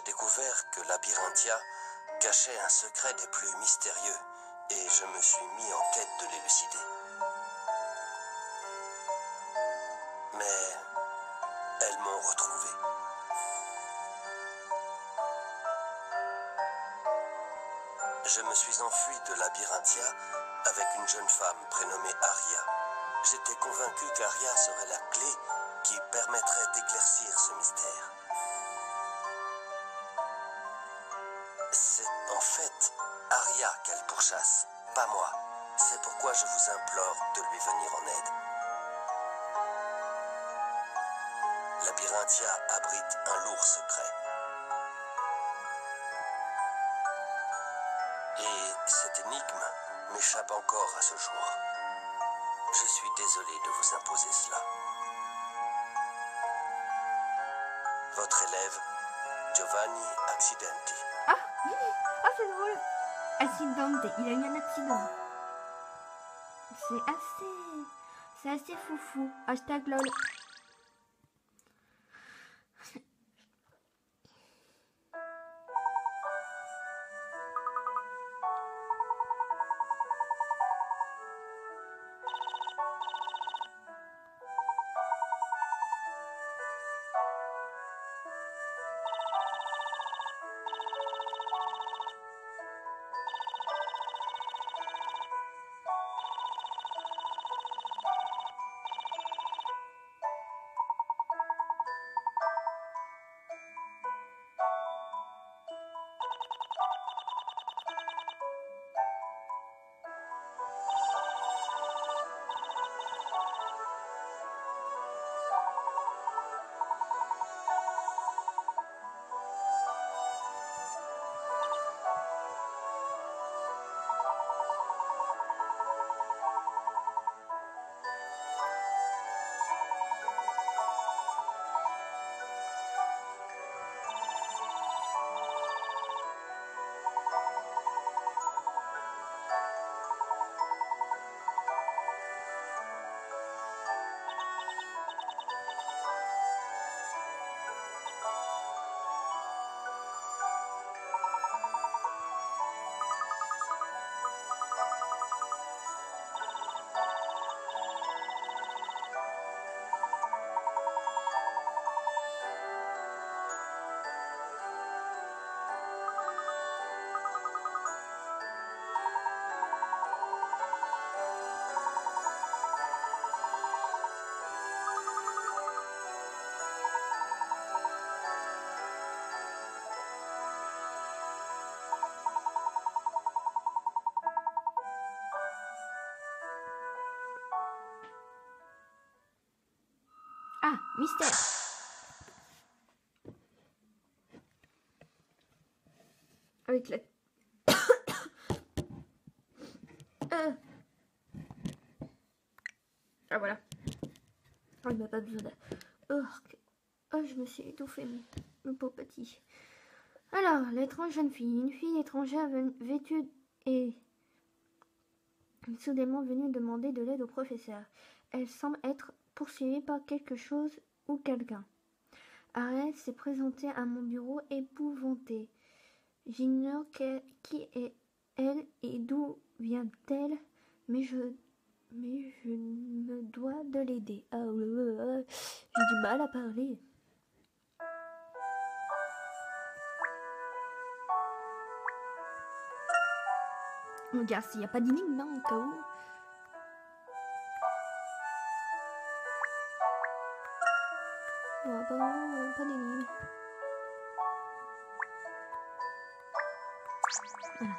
découvert que Labyrinthia cachait un secret des plus mystérieux et je me suis mis en quête de l'élucider. Mais elles m'ont retrouvé. Je me suis enfui de Labyrinthia avec une jeune femme prénommée Aria. J'étais convaincu qu'Aria serait la clé qui permettrait d'éclaircir ce mystère. C'est en fait Aria qu'elle pourchasse, pas moi. C'est pourquoi je vous implore de lui venir en aide. Labyrinthia abrite un lourd secret. Et cette énigme m'échappe encore à ce jour. Je suis désolé de vous imposer cela. Votre élève, Giovanni Accidenti. Ah, ah c'est drôle. Accidente, il a eu un accident. C'est assez foufou. Hashtag lol. Ah, mystère. Avec la... Ah voilà. Oh, il m'a pas besoin de... Oh, je me suis étouffée, mon pauvre petit. Alors, l'étrange jeune fille. Une fille étrangère vêtue et soudainement venue demander de l'aide au professeur. Elle semble être poursuivie par quelque chose ou quelqu'un. Ariel s'est présentée à mon bureau épouvantée. J'ignore qui est elle et d'où vient-elle, mais je me dois de l'aider. J'ai du mal à parler. Regarde, s'il n'y a pas d'énigme, non, au cas où. Non, pas d'énigme. Voilà.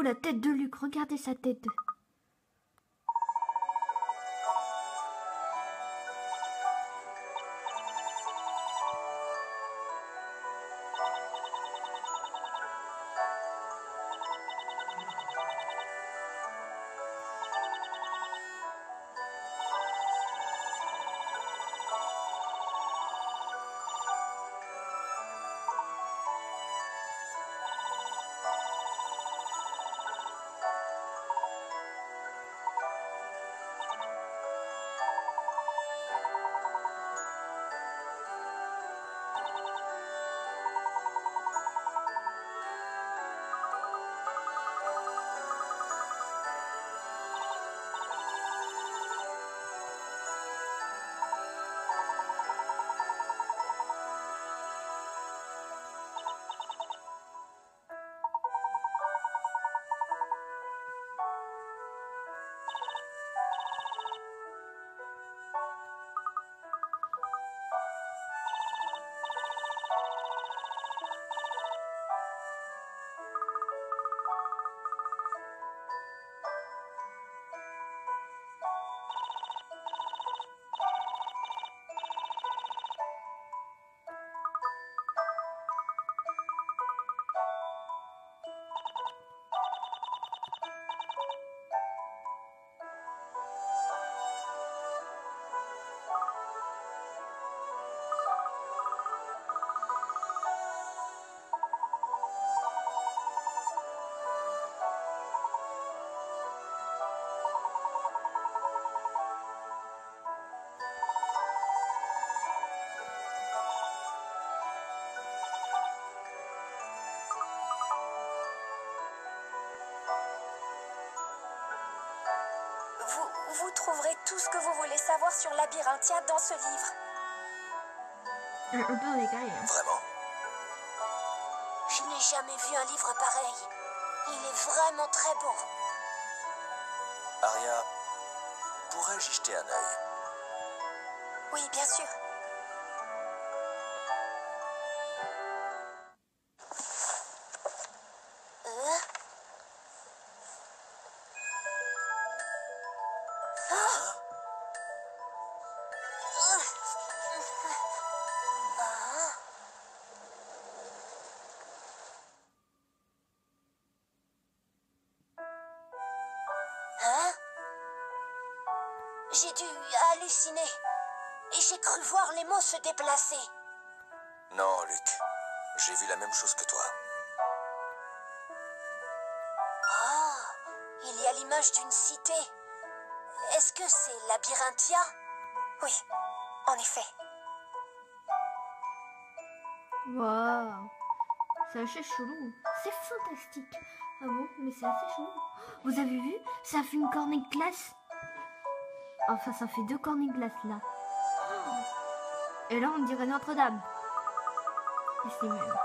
Oh, la tête de Luc, regardez sa tête. Vous trouverez tout ce que vous voulez savoir sur Labyrinthiade dans ce livre. Un peu en détail. Vraiment? Je n'ai jamais vu un livre pareil. Il est vraiment très beau. Aria, pourrais-je y jeter un œil? Oui, bien sûr. J'ai dû halluciner. Et j'ai cru voir les mots se déplacer. Non, Luc. J'ai vu la même chose que toi. Ah, il y a l'image d'une cité. Est-ce que c'est Labyrinthia? Oui, en effet. Waouh, c'est assez chelou. C'est fantastique. Ah bon, mais c'est assez chelou. Vous avez vu? Ça fait une cornée de glace. Enfin, ça fait 2 cornets de glace là. Et là, on dirait Notre-Dame. Et c'est même.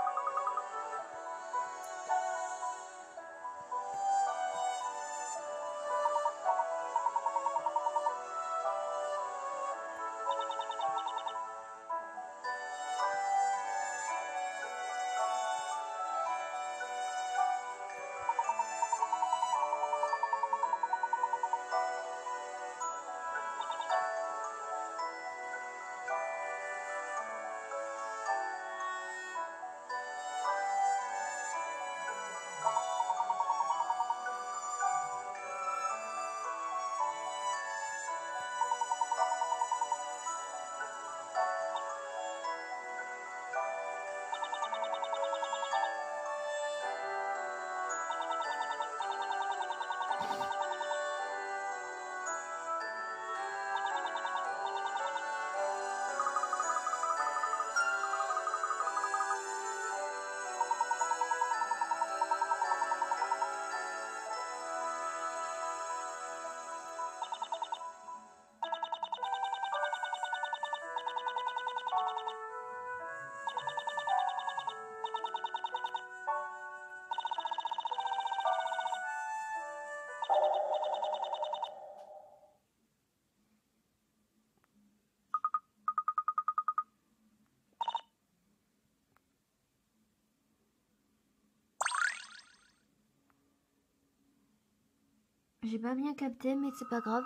J'ai pas bien capté, mais c'est pas grave.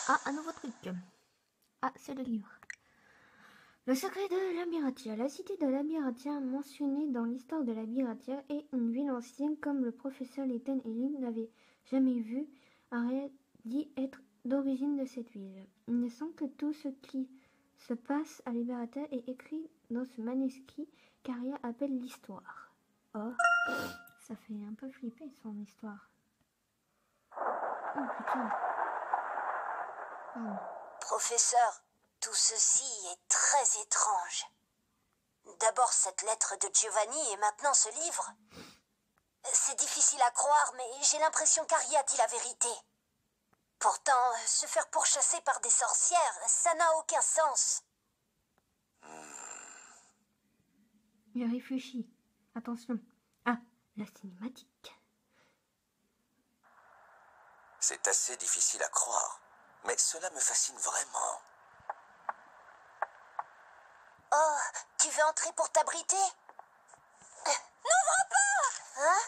Ah, un nouveau truc. Ah, c'est le livre. Le secret de Labyrinthiya. La cité de Labyrinthiya, mentionnée dans l'histoire de Labyrinthiya, est une ville ancienne comme le professeur Layton et Lynn n'avaient jamais vu. Arya dit être d'origine de cette ville. Il me semble que tout ce qui se passe à Labyrinthiya est écrit dans ce manuscrit qu'Arya appelle l'histoire. Oh, ça fait un peu flipper son histoire. Oh putain. Professeur, tout ceci est très étrange. D'abord cette lettre de Giovanni et maintenant ce livre. C'est difficile à croire, mais j'ai l'impression qu'Arya dit la vérité. Pourtant, se faire pourchasser par des sorcières, ça n'a aucun sens. Il réfléchit. Attention. Ah, la cinématique. C'est assez difficile à croire, mais cela me fascine vraiment. Oh, tu veux entrer pour t'abriter? N'ouvre pas! Hein?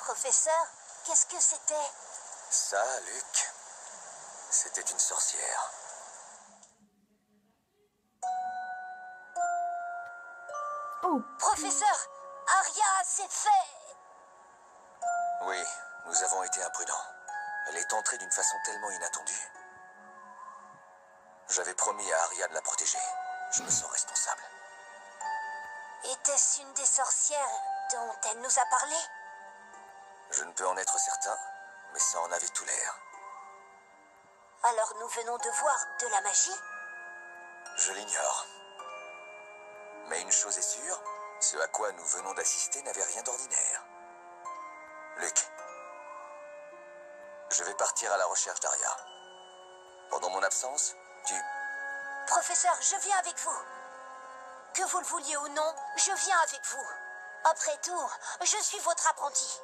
Professeur, qu'est-ce que c'était? Ça, Luke, c'était une sorcière. Oh, Professeur, Arya s'est fait... Oui, nous avons été imprudents. Elle est entrée d'une façon tellement inattendue. J'avais promis à Arya de la protéger. Je me sens responsable. Était-ce une des sorcières dont elle nous a parlé? Je ne peux en être certain, mais ça en avait tout l'air. Alors nous venons de voir de la magie? Je l'ignore. Mais une chose est sûre, ce à quoi nous venons d'assister n'avait rien d'ordinaire. Luke, je vais partir à la recherche d'Arya. Pendant mon absence, tu... Professeur, je viens avec vous. Que vous le vouliez ou non, je viens avec vous. Après tout, je suis votre apprenti.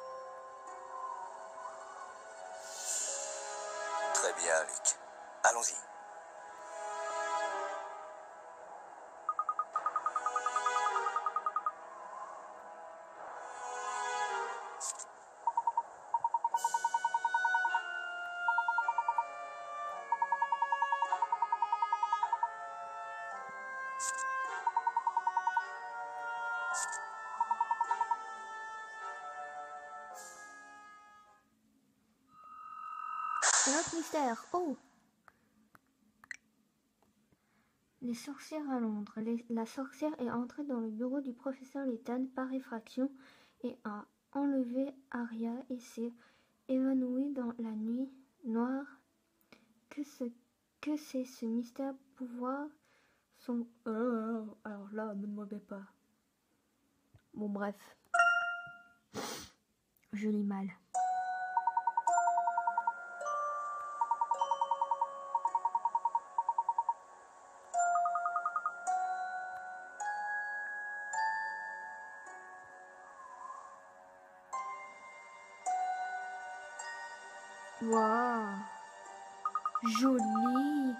Très bien, Luke. Allons-y. un autre mystère. Oh! Les sorcières à Londres. La sorcière est entrée dans le bureau du professeur Layton par effraction et a enlevé Arya et s'est évanouie dans la nuit noire. Que c'est ce mystère pouvoir son... alors là, me demandez pas. Bon, bref. Je lis mal. Waouh, joli.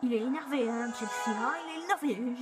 Il est énervé, hein, Chelsea, hein, il est énervé,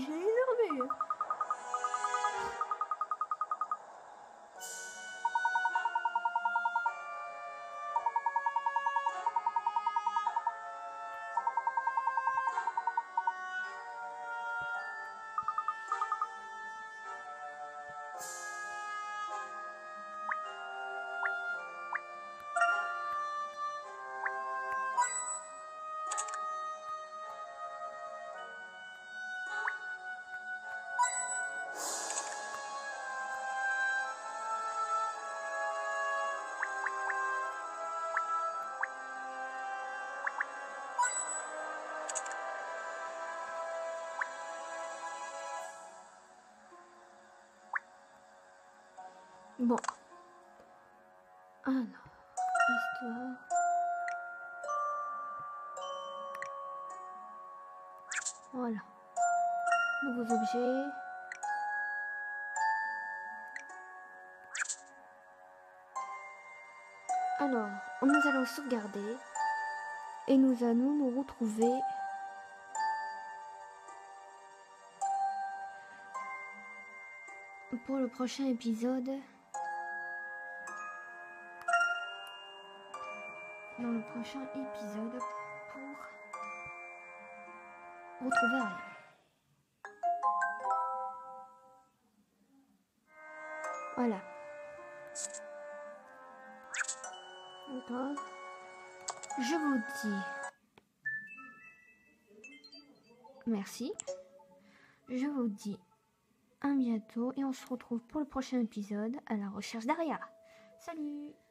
Bon. Alors, histoire. Voilà. Nouveaux objets. Alors, nous allons sauvegarder. Et nous allons nous retrouver pour le prochain épisode. Dans le prochain épisode pour retrouver Arya. Voilà. D'accord. Je vous dis merci. Je vous dis à bientôt et on se retrouve pour le prochain épisode à la recherche d'Arya. Salut!